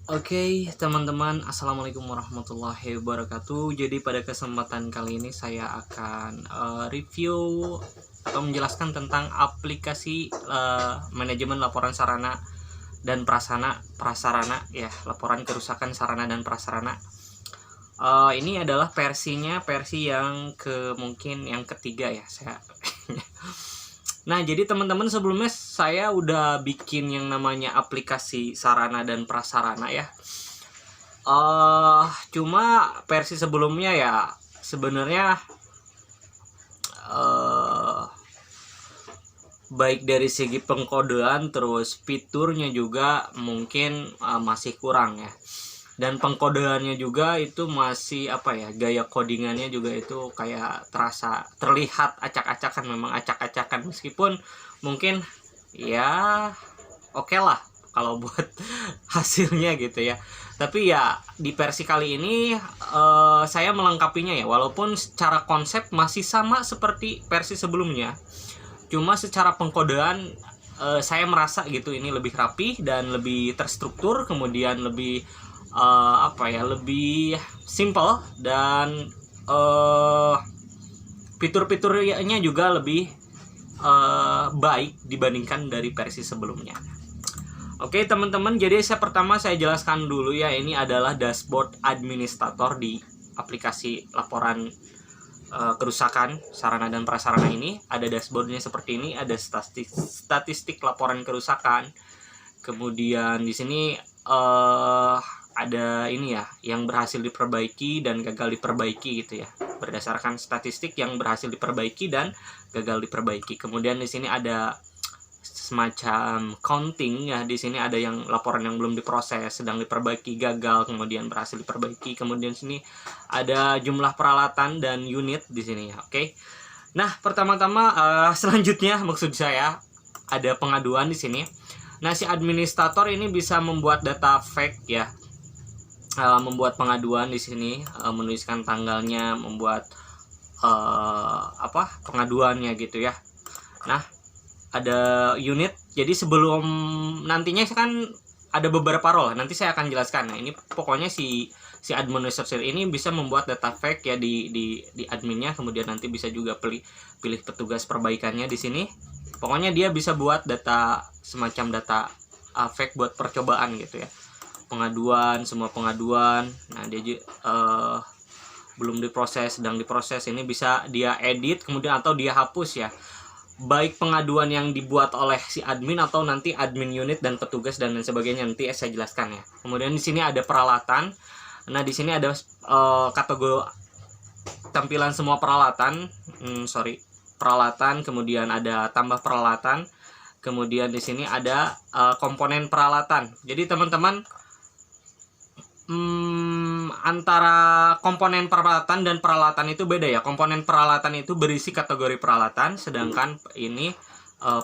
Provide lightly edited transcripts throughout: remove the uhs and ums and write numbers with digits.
Oke, teman-teman, assalamualaikum warahmatullahi wabarakatuh. Jadi pada kesempatan kali ini saya akan review atau menjelaskan tentang aplikasi manajemen laporan sarana dan prasarana ya, laporan kerusakan sarana dan prasarana. Ini adalah versi yang mungkin yang ketiga ya saya. Nah, jadi teman-teman, sebelumnya saya udah bikin yang namanya aplikasi sarana dan prasarana ya. Cuma versi sebelumnya ya sebenarnya baik dari segi pengkodean terus fiturnya juga mungkin masih kurang ya. Dan pengkodeannya juga itu masih gaya codingannya juga itu kayak terlihat acak-acakan, memang acak-acakan, meskipun mungkin ya oke lah kalau buat hasilnya gitu ya. Tapi ya di versi kali ini saya melengkapinya ya, walaupun secara konsep masih sama seperti versi sebelumnya, cuma secara pengkodean saya merasa gitu ini lebih rapi dan lebih terstruktur, kemudian lebih lebih simple, dan fitur-fiturnya juga lebih baik dibandingkan dari versi sebelumnya. Oke teman-teman, jadi saya jelaskan dulu ya, ini adalah dashboard administrator di aplikasi laporan kerusakan sarana dan prasarana ini. Ada dashboardnya seperti ini, ada statistik laporan kerusakan, kemudian di sini ada ini ya, yang berhasil diperbaiki dan gagal diperbaiki gitu ya, berdasarkan statistik yang berhasil diperbaiki dan gagal diperbaiki. Kemudian di sini ada semacam counting ya, di sini ada yang laporan yang belum diproses, sedang diperbaiki, gagal, kemudian berhasil diperbaiki. Kemudian sini ada jumlah peralatan dan unit di sini ya. Oke. Nah, pertama-tama selanjutnya maksud saya ada pengaduan di sini. Nah, si administrator ini bisa membuat data fake ya. Membuat pengaduan di sini, menuliskan tanggalnya, membuat pengaduannya gitu ya. Nah, ada unit. Jadi sebelum nantinya kan ada beberapa role, nanti saya akan jelaskan. Nah, ini pokoknya si administrator ini bisa membuat data fake ya di adminnya, kemudian nanti bisa juga pilih petugas perbaikannya di sini. Pokoknya dia bisa buat data semacam data fake buat percobaan gitu ya. Pengaduan, semua pengaduan. Nah, dia belum diproses, sedang diproses, ini bisa dia edit kemudian atau dia hapus ya. Baik pengaduan yang dibuat oleh si admin atau nanti admin unit dan petugas dan lain sebagainya, nanti saya jelaskan ya. Kemudian di sini ada peralatan. Nah, di sini ada kategori tampilan semua peralatan. Peralatan, kemudian ada tambah peralatan. Kemudian di sini ada komponen peralatan. Jadi teman-teman, antara komponen peralatan dan peralatan itu beda ya. Komponen peralatan itu berisi kategori peralatan, sedangkan ini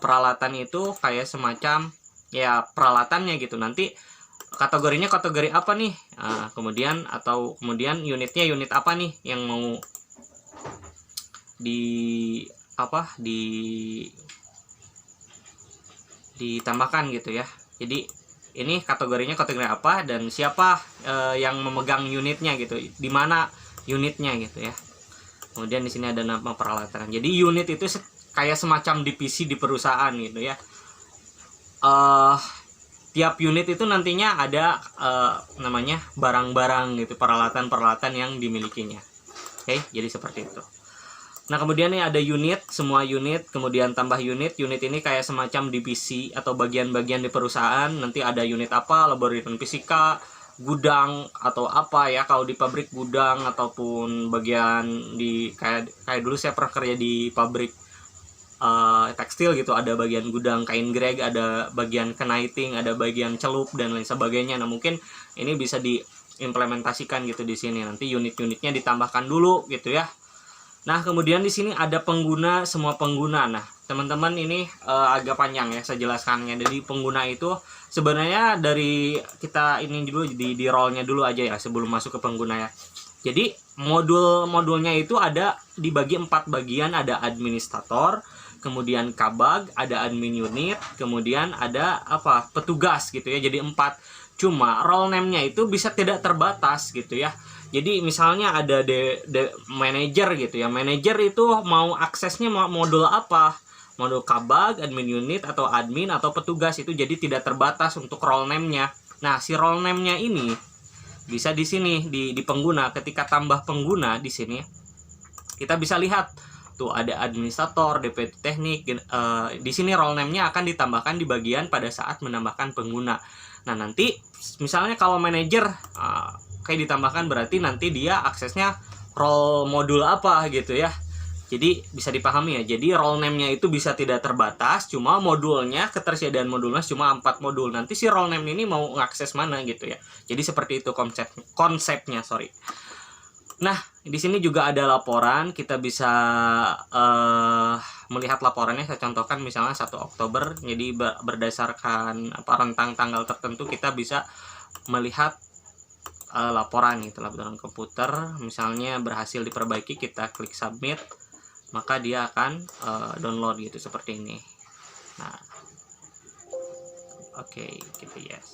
peralatan itu kayak semacam ya peralatannya gitu. Nanti kategorinya kategori apa nih? Kemudian unitnya unit apa nih yang mau ditambahkan gitu ya. Jadi ini kategorinya kategori apa dan siapa yang memegang unitnya gitu, di mana unitnya gitu ya. Kemudian di sini ada nama peralatan. Jadi unit itu kayak semacam divisi di perusahaan gitu ya. Tiap unit itu nantinya ada namanya barang-barang gitu, peralatan-peralatan yang dimilikinya. Oke, jadi seperti itu. Nah, kemudian ini ada unit, semua unit, kemudian tambah unit. Unit ini kayak semacam divisi atau bagian-bagian di perusahaan. Nanti ada unit apa, laboratorium fisika, gudang atau apa ya. Kalau di pabrik gudang, ataupun bagian di kayak dulu saya pernah kerja di pabrik tekstil gitu, ada bagian gudang kain greg, ada bagian keniting, ada bagian celup dan lain sebagainya. Nah, mungkin ini bisa diimplementasikan gitu di sini. Nanti unit-unitnya ditambahkan dulu gitu ya. Nah, kemudian di sini ada pengguna, semua pengguna. Nah, teman-teman, ini agak panjang ya saya jelaskannya. Jadi pengguna itu sebenarnya dari kita ini dulu di role-nya dulu aja ya sebelum masuk ke pengguna ya. Jadi modul-modulnya itu ada dibagi 4 bagian, ada administrator, kemudian kabag, ada admin unit, kemudian ada petugas gitu ya. Jadi 4 Cuma role name-nya itu bisa tidak terbatas gitu ya. Jadi misalnya ada manager gitu ya. Manager itu mau aksesnya modul apa? Modul kabag, admin unit, atau admin, atau petugas, itu jadi tidak terbatas untuk role name-nya. Nah, si role name-nya ini bisa di sini di pengguna. Ketika tambah pengguna di sini, kita bisa lihat tuh ada administrator, DP teknik. Di sini role name-nya akan ditambahkan di bagian pada saat menambahkan pengguna. Nah, nanti misalnya kalau manajer kayak ditambahkan, berarti nanti dia aksesnya role modul apa gitu ya. Jadi bisa dipahami ya. Jadi role name-nya itu bisa tidak terbatas, cuma modulnya, ketersediaan modulnya cuma 4 modul. Nanti si role name ini mau ngakses mana gitu ya. Jadi seperti itu konsepnya, sorry. Nah, di sini juga ada laporan. Kita bisa melihat laporannya. Saya contohkan misalnya 1 Oktober. Jadi berdasarkan rentang tanggal tertentu kita bisa melihat laporan itu laporan komputer. Misalnya berhasil diperbaiki, kita klik submit, maka dia akan download gitu seperti ini. Nah, oke, gitu yes.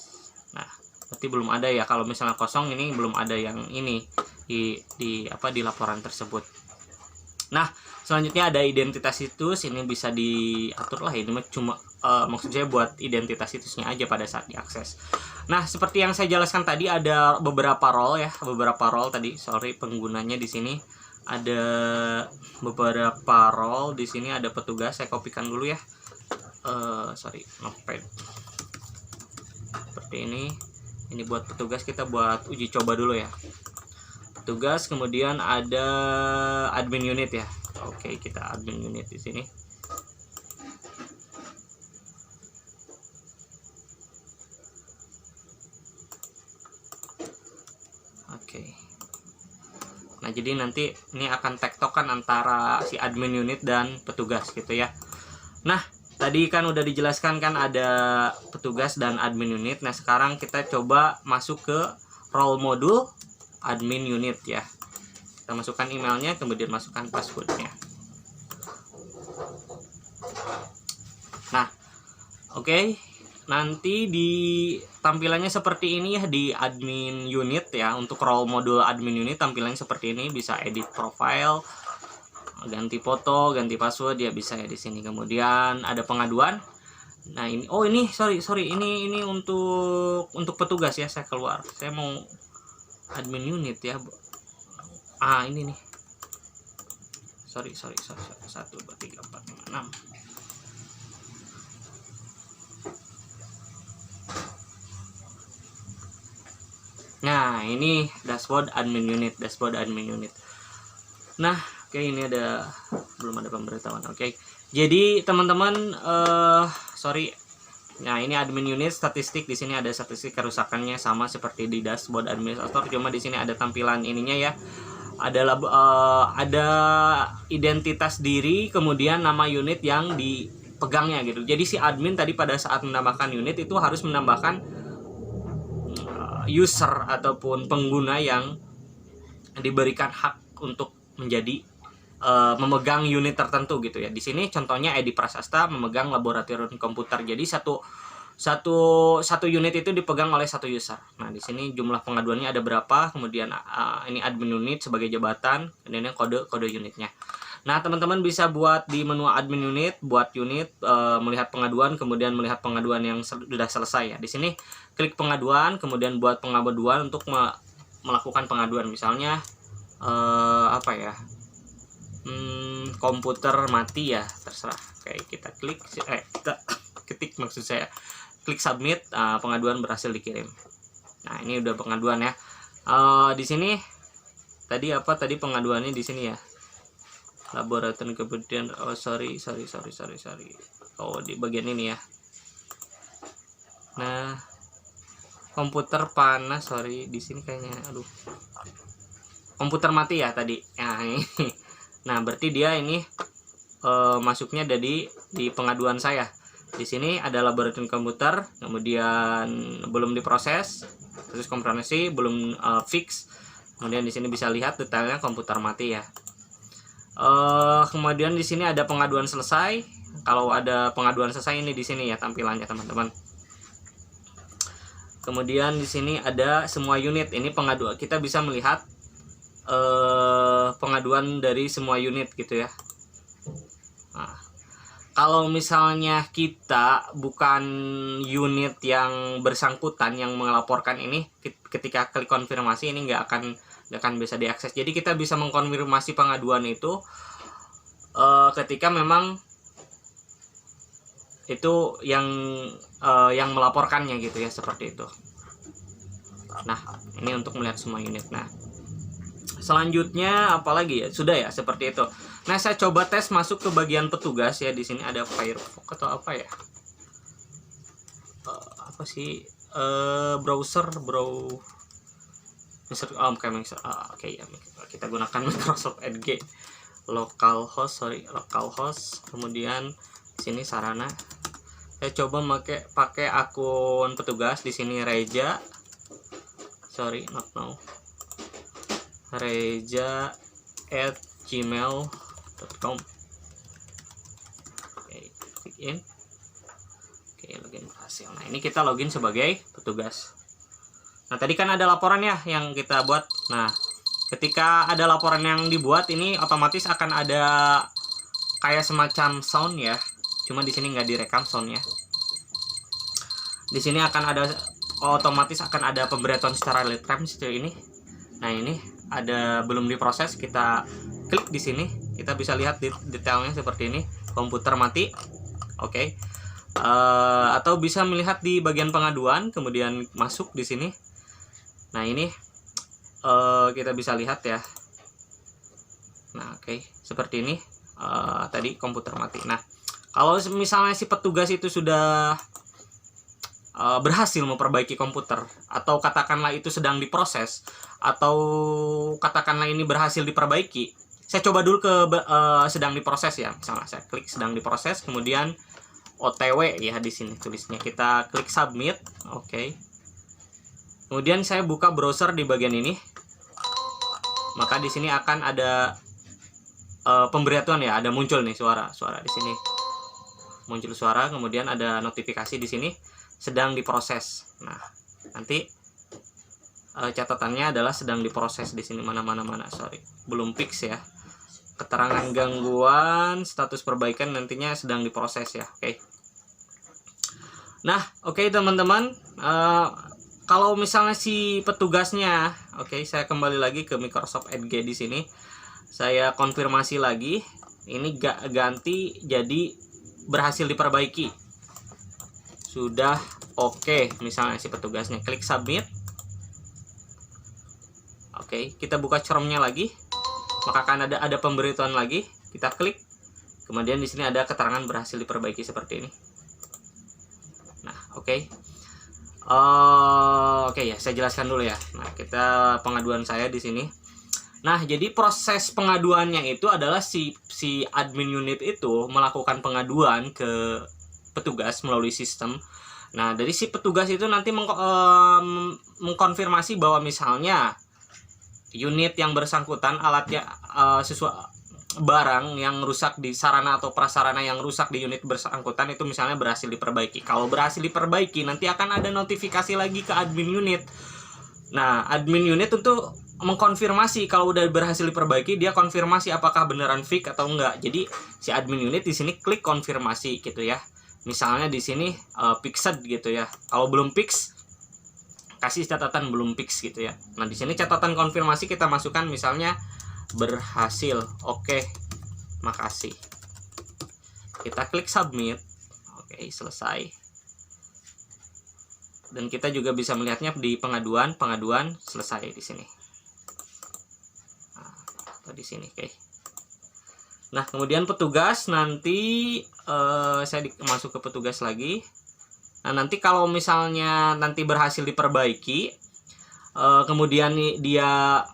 Nah, berarti belum ada ya. Kalau misalnya kosong, ini belum ada yang ini di laporan tersebut. Nah, selanjutnya ada identitas situs. Ini bisa diatur lah. Ini cuma maksud saya buat identitas situsnya aja pada saat diakses. Nah, seperti yang saya jelaskan tadi, ada beberapa role ya, tadi. Sorry, penggunanya di sini ada beberapa role. Di sini ada petugas. Saya kopikan dulu ya. Sorry, notepad. Seperti ini. Ini buat petugas, kita buat uji coba dulu ya. Petugas, kemudian ada admin unit ya. Oke, kita admin unit di sini. Oke. Nah, jadi nanti ini akan tektokan antara si admin unit dan petugas gitu ya. Nah, tadi kan udah dijelaskan kan ada petugas dan admin unit. Nah, sekarang kita coba masuk ke role modul admin unit ya. Kita masukkan emailnya, kemudian masukkan passwordnya. Nah, oke. Nanti di tampilannya seperti ini ya di admin unit ya. Untuk role modul admin unit tampilannya seperti ini. Bisa edit profile, ganti foto, ganti password ya, bisa ya di sini. Kemudian ada pengaduan. Nah, ini sorry ini untuk petugas ya. Saya keluar. Saya mau admin unit ya. Ini nih. Sorry. 1 2 3 4 5 6. Nah, ini dashboard admin unit. Nah, oke, ini belum ada pemberitahuan. Oke. Jadi, teman-teman sorry. Nah, ini admin unit statistik. Di sini ada statistik kerusakannya sama seperti di dashboard administrator, cuma di sini ada tampilan ininya ya. Ada identitas diri, kemudian nama unit yang dipegangnya gitu. Jadi si admin tadi pada saat menambahkan unit itu harus menambahkan user ataupun pengguna yang diberikan hak untuk menjadi memegang unit tertentu gitu ya. Di sini contohnya Edi Prasasta memegang laboratorium komputer. Jadi satu unit itu dipegang oleh satu user. Nah, di sini jumlah pengaduannya ada berapa, kemudian ini admin unit sebagai jabatan, dan ini kode unitnya. Nah, teman-teman bisa buat di menu admin unit, buat unit, melihat pengaduan, kemudian melihat pengaduan yang sudah selesai ya. Di sini klik pengaduan, kemudian buat pengaduan untuk melakukan pengaduan. Misalnya komputer mati ya, terserah. Kayak kita ketik maksud saya. Klik submit, pengaduan berhasil dikirim. Nah, ini udah pengaduan ya. Di sini tadi pengaduannya di sini ya. Laboratorium kemudian sorry. Di bagian ini ya. Nah, komputer panas, sorry, di sini kayaknya komputer mati ya tadi. Nah, ini. Nah, berarti dia ini masuknya di pengaduan saya. Di sini ada laboratorium komputer, kemudian belum diproses, terus komprehensif, belum fix. Kemudian di sini bisa lihat detailnya komputer mati ya. Kemudian di sini ada pengaduan selesai. Kalau ada pengaduan selesai ini di sini ya tampilannya, teman-teman. Kemudian di sini ada semua unit. Ini pengaduan, kita bisa melihat pengaduan dari semua unit gitu ya. Nah, kalau misalnya kita bukan unit yang bersangkutan yang melaporkan ini, ketika klik konfirmasi ini nggak akan bisa diakses. Jadi kita bisa mengkonfirmasi pengaduan itu ketika memang itu yang melaporkannya gitu ya, seperti itu. Nah, ini untuk melihat semua unit. Nah, selanjutnya apalagi ya? Sudah ya, seperti itu. Nah, saya coba tes masuk ke bagian petugas ya. Di sini ada Firefox atau apa ya? Apa sih? Browser. Oke ya, kita gunakan Microsoft Edge localhost. Kemudian di sini sarana. Saya coba pakai akun petugas. Di sini Reja. Reja@gmail.com. Oke, klik in. Oke, login berhasil. Nah, ini kita login sebagai petugas. Nah, tadi kan ada laporan ya yang kita buat. Nah, ketika ada laporan yang dibuat, ini otomatis akan ada kayak semacam sound ya. Cuma di sini nggak direkam soundnya. Di sini otomatis akan ada pemberitahuan secara real time seperti ini. Nah, ini ada belum diproses, kita klik di sini, kita bisa lihat detailnya seperti ini. Komputer mati. Oke. Atau bisa melihat di bagian pengaduan, kemudian masuk di sini. Nah, ini kita bisa lihat ya. Nah, oke, seperti ini. Tadi komputer mati. Nah, kalau misalnya si petugas itu sudah berhasil memperbaiki komputer, atau katakanlah itu sedang diproses, atau katakanlah ini berhasil diperbaiki, saya coba dulu ke sedang diproses ya. Misalnya saya klik sedang diproses, kemudian OTW ya, di sini tulisnya, kita klik submit. Oke. Kemudian saya buka browser di bagian ini, maka di sini akan ada pemberitahuan ya, ada muncul nih suara di sini, muncul suara, kemudian ada notifikasi di sini sedang diproses. Nah, nanti catatannya adalah sedang diproses di sini, belum fix ya. Keterangan gangguan, status perbaikan nantinya sedang diproses ya. Oke. Nah, oke teman-teman, kalau misalnya si petugasnya, oke, saya kembali lagi ke Microsoft Edge di sini. Saya konfirmasi lagi, ini ganti jadi berhasil diperbaiki. Sudah oke, misalnya si petugasnya, klik submit. Oke, kita buka Chrome-nya lagi, maka akan ada pemberitahuan lagi. Kita klik, kemudian di sini ada keterangan berhasil diperbaiki seperti ini. Nah, oke. Oke ya, saya jelaskan dulu ya. Nah, kita pengaduan saya di sini. Nah, jadi proses pengaduannya itu adalah si admin unit itu melakukan pengaduan ke petugas melalui sistem. Nah, dari si petugas itu nanti mengkonfirmasi bahwa misalnya unit yang bersangkutan, alatnya barang yang rusak di sarana atau prasarana yang rusak di unit bersangkutan itu misalnya berhasil diperbaiki. Kalau berhasil diperbaiki, nanti akan ada notifikasi lagi ke admin unit. Nah, admin unit untuk mengkonfirmasi kalau udah berhasil diperbaiki, dia konfirmasi apakah beneran fix atau enggak. Jadi si admin unit di sini klik konfirmasi gitu ya. Misalnya di sini fixed gitu ya. Kalau belum fix, kasih catatan belum fix gitu ya. Nah, di sini catatan konfirmasi kita masukkan misalnya berhasil. Oke, makasih. Kita klik submit. Oke, selesai. Dan kita juga bisa melihatnya di pengaduan selesai di sini. Nah, atau di sini, oke. Nah, kemudian petugas nanti saya masuk ke petugas lagi. Nah, nanti kalau misalnya nanti berhasil diperbaiki, kemudian dia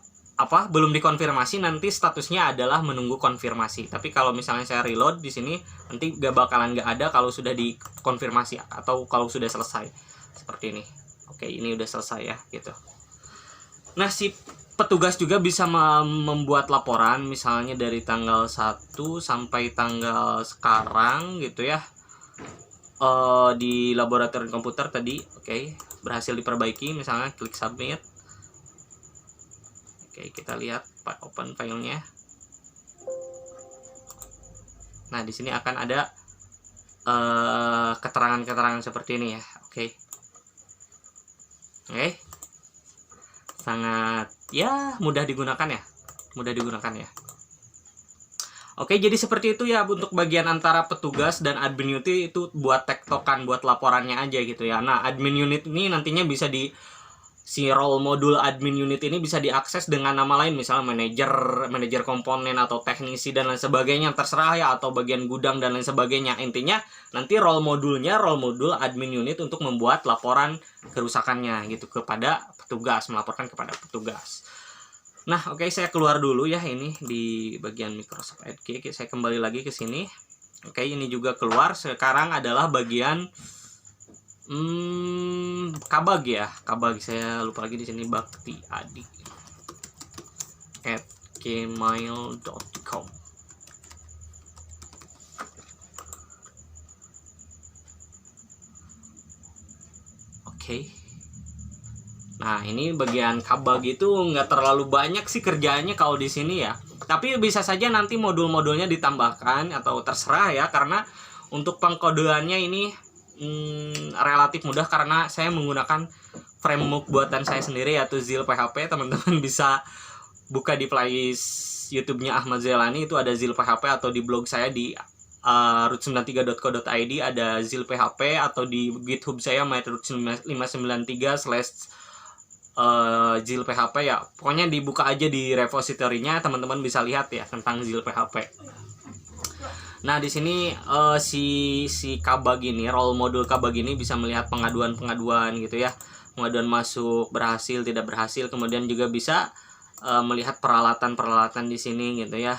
belum dikonfirmasi, nanti statusnya adalah menunggu konfirmasi. Tapi kalau misalnya saya reload di sini, nanti nggak ada kalau sudah dikonfirmasi atau kalau sudah selesai seperti ini. Oke, ini udah selesai ya gitu. Nah, si petugas juga bisa membuat laporan misalnya dari tanggal 1 sampai tanggal sekarang gitu ya, di laboratorium komputer tadi. Oke, berhasil diperbaiki, misalnya klik submit. Oke, kita lihat open filenya. Nah, di sini akan ada keterangan-keterangan seperti ini ya. Oke. Sangat ya mudah digunakan ya. Oke, jadi seperti itu ya untuk bagian antara petugas dan admin unit itu buat tektokan, buat laporannya aja gitu ya. Nah, admin unit ini nantinya bisa si role modul admin unit ini bisa diakses dengan nama lain, misalnya manajer komponen atau teknisi dan lain sebagainya, terserah ya, atau bagian gudang dan lain sebagainya. Intinya nanti role modul admin unit untuk membuat laporan kerusakannya gitu kepada petugas, melaporkan kepada petugas. Nah, oke, saya keluar dulu ya ini di bagian Microsoft Edge. Saya kembali lagi ke sini. Oke, ini juga keluar. Sekarang adalah bagian kabag ya. Kabag, saya lupa lagi di sini, Bakti Adi @gmail.com. Oke. Nah, ini bagian kabag itu nggak terlalu banyak sih kerjaannya kalau di sini ya. Tapi bisa saja nanti modul-modulnya ditambahkan atau terserah ya, karena untuk pengkodeannya ini relatif mudah karena saya menggunakan framework buatan saya sendiri yaitu Zil PHP. Teman-teman bisa buka di playlist YouTube-nya Ahmad Zailani, itu ada Zil PHP, atau di blog saya di root93.co.id ada Zil PHP, atau di GitHub saya myroot593/Zil PHP ya. Pokoknya dibuka aja di repositorinya, teman-teman bisa lihat ya tentang Zil PHP. Nah, di sini si kabag ini, role modul kabag ini bisa melihat pengaduan gitu ya. Pengaduan masuk, berhasil, tidak berhasil, kemudian juga bisa melihat peralatan di sini gitu ya.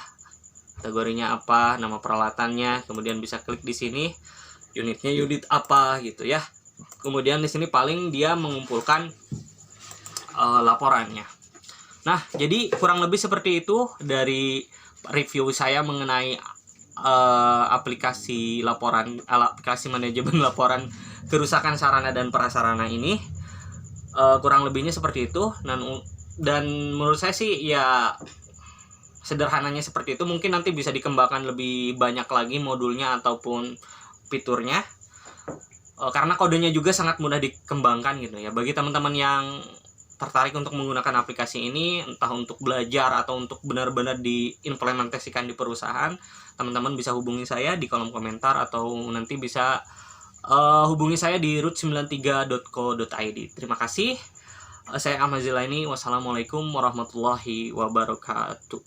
Kategorinya apa, nama peralatannya, kemudian bisa klik di sini unitnya unit apa gitu ya. Kemudian di sini paling dia mengumpulkan laporannya. Nah, jadi kurang lebih seperti itu dari review saya mengenai aplikasi manajemen laporan kerusakan sarana dan prasarana ini. Kurang lebihnya seperti itu, dan menurut saya sih ya sederhananya seperti itu. Mungkin nanti bisa dikembangkan lebih banyak lagi modulnya ataupun fiturnya, karena kodenya juga sangat mudah dikembangkan gitu ya. Bagi teman-teman yang tertarik untuk menggunakan aplikasi ini, entah untuk belajar atau untuk benar-benar diimplementasikan di perusahaan, teman-teman bisa hubungi saya di kolom komentar, atau nanti bisa hubungi saya di root93.co.id. Terima kasih. Saya Ahmad Zailani. Wassalamualaikum warahmatullahi wabarakatuh.